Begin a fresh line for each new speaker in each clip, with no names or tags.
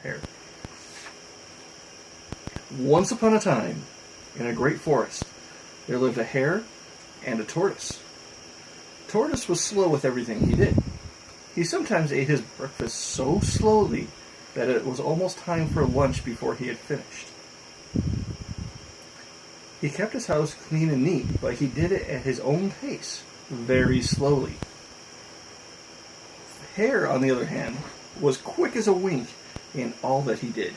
Hare. Once upon a time, in a great forest, there lived a hare and a tortoise. Tortoise was slow with everything he did. He sometimes ate his breakfast so slowly that it was almost time for lunch before he had finished. He kept his house clean and neat, but he did it at his own pace, very slowly. Hare, on the other hand, was quick as a wink in all that he did.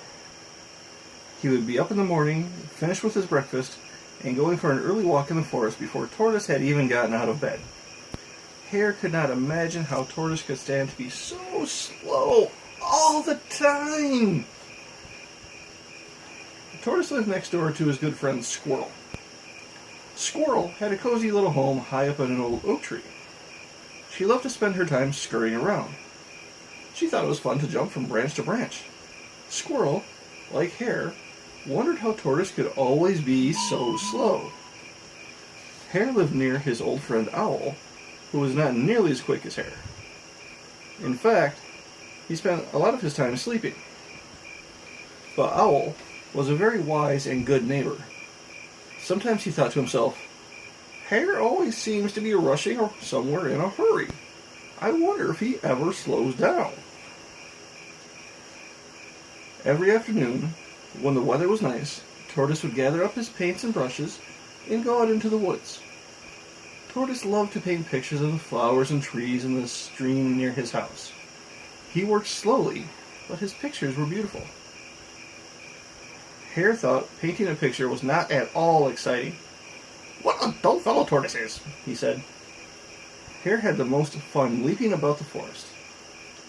He would be up in the morning, finish with his breakfast, and going for an early walk in the forest before Tortoise had even gotten out of bed. Hare could not imagine how Tortoise could stand to be so slow all the time. Tortoise lived next door to his good friend Squirrel. Squirrel had a cozy little home high up in an old oak tree. She loved to spend her time scurrying around. She thought it was fun to jump from branch to branch. Squirrel, like Hare, wondered how Tortoise could always be so slow. Hare lived near his old friend Owl, who was not nearly as quick as Hare. In fact, he spent a lot of his time sleeping. But Owl was a very wise and good neighbor. Sometimes he thought to himself, Hare always seems to be rushing somewhere in a hurry. I wonder if he ever slows down. Every afternoon, when the weather was nice, Tortoise would gather up his paints and brushes and go out into the woods. Tortoise loved to paint pictures of the flowers and trees in the stream near his house. He worked slowly, but his pictures were beautiful. Hare thought painting a picture was not at all exciting. What a dull fellow Tortoise is, he said. Hare had the most fun leaping about the forest.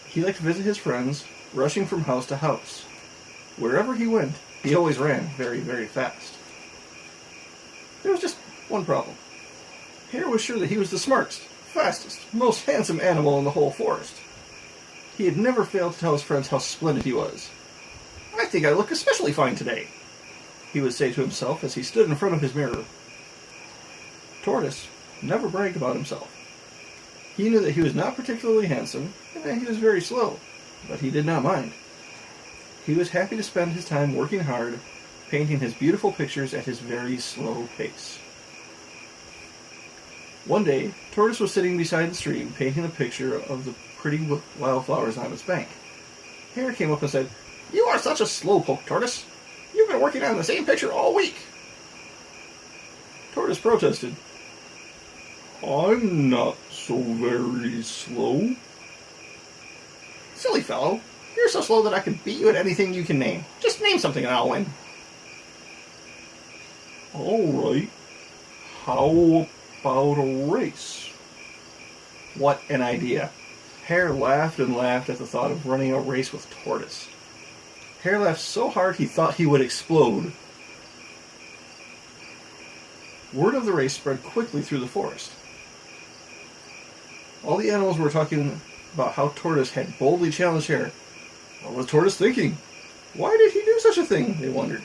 He liked to visit his friends, rushing from house to house. Wherever he went, he always ran very, very fast. There was just one problem. Hare was sure that he was the smartest, fastest, most handsome animal in the whole forest. He had never failed to tell his friends how splendid he was. I think I look especially fine today, he would say to himself as he stood in front of his mirror. Tortoise never bragged about himself. He knew that he was not particularly handsome and that he was very slow, but he did not mind. He was happy to spend his time working hard, painting his beautiful pictures at his very slow pace. One day, Tortoise was sitting beside the stream, painting a picture of the pretty wildflowers on its bank. Hare came up and said, You are such a slowpoke, Tortoise. You've been working on the same picture all week. Tortoise protested, I'm not so very slow. Silly fellow. You're so slow that I could beat you at anything you can name. Just name something and I'll win. Alright. How about a race? What an idea. Hare laughed and laughed at the thought of running a race with Tortoise. Hare laughed so hard he thought he would explode. Word of the race spread quickly through the forest. All the animals were talking about how Tortoise had boldly challenged Hare. What was Tortoise thinking? Why did he do such a thing? They wondered.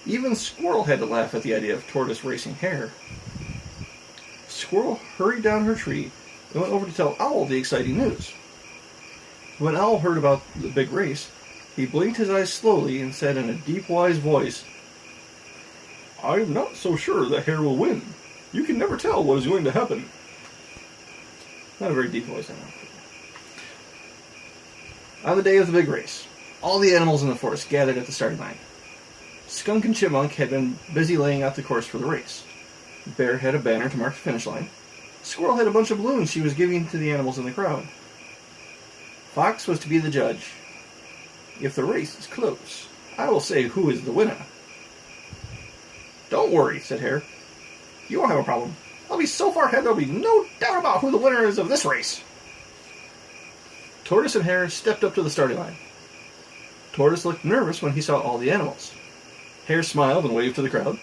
Even Squirrel had to laugh at the idea of Tortoise racing Hare. Squirrel hurried down her tree and went over to tell Owl the exciting news. When Owl heard about the big race, he blinked his eyes slowly and said in a deep, wise voice, I'm not so sure that Hare will win. You can never tell what is going to happen. Not a very deep voice, I know. On the day of the big race, all the animals in the forest gathered at the starting line. Skunk and Chipmunk had been busy laying out the course for the race. Bear had a banner to mark the finish line. Squirrel had a bunch of balloons she was giving to the animals in the crowd. Fox was to be the judge. If the race is close, I will say who is the winner. Don't worry, said Hare. You won't have a problem. I'll be so far ahead there'll be no doubt about who the winner is of this race. Tortoise and Hare stepped up to the starting line. Tortoise looked nervous when he saw all the animals. Hare smiled and waved to the crowd.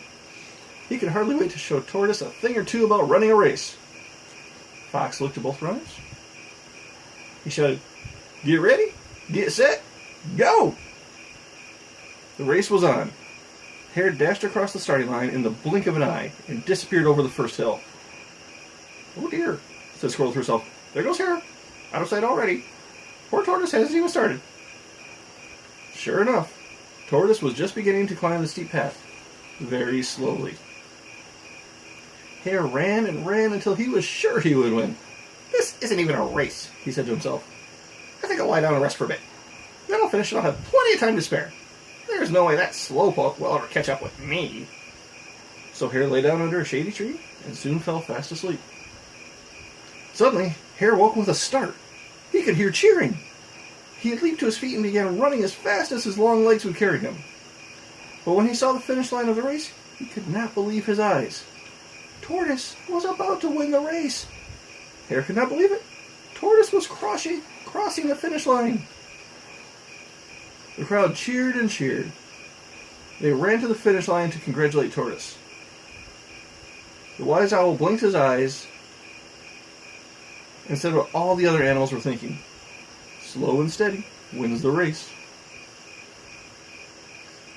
He could hardly wait to show Tortoise a thing or two about running a race. Fox looked at both runners. He shouted, Get ready, get set, go! The race was on. Hare dashed across the starting line in the blink of an eye and disappeared over the first hill. Oh dear, said Squirrel to herself. There goes Hare. Out of sight already. Poor Tortoise hasn't even started. Sure enough, Tortoise was just beginning to climb the steep path, very slowly. Hare ran and ran until he was sure he would win. This isn't even a race, he said to himself. I think I'll lie down and rest for a bit. Then I'll finish and I'll have plenty of time to spare. There's no way that slowpoke will ever catch up with me. So Hare lay down under a shady tree and soon fell fast asleep. Suddenly, Hare woke with a start. He could hear cheering. He leaped to his feet and began running as fast as his long legs would carry him. But when he saw the finish line of the race, he could not believe his eyes. Tortoise was about to win the race. Hare could not believe it. Tortoise was crossing the finish line. The crowd cheered and cheered. They ran to the finish line to congratulate Tortoise. The wise owl blinked his eyes and said what all the other animals were thinking. Slow and steady wins the race.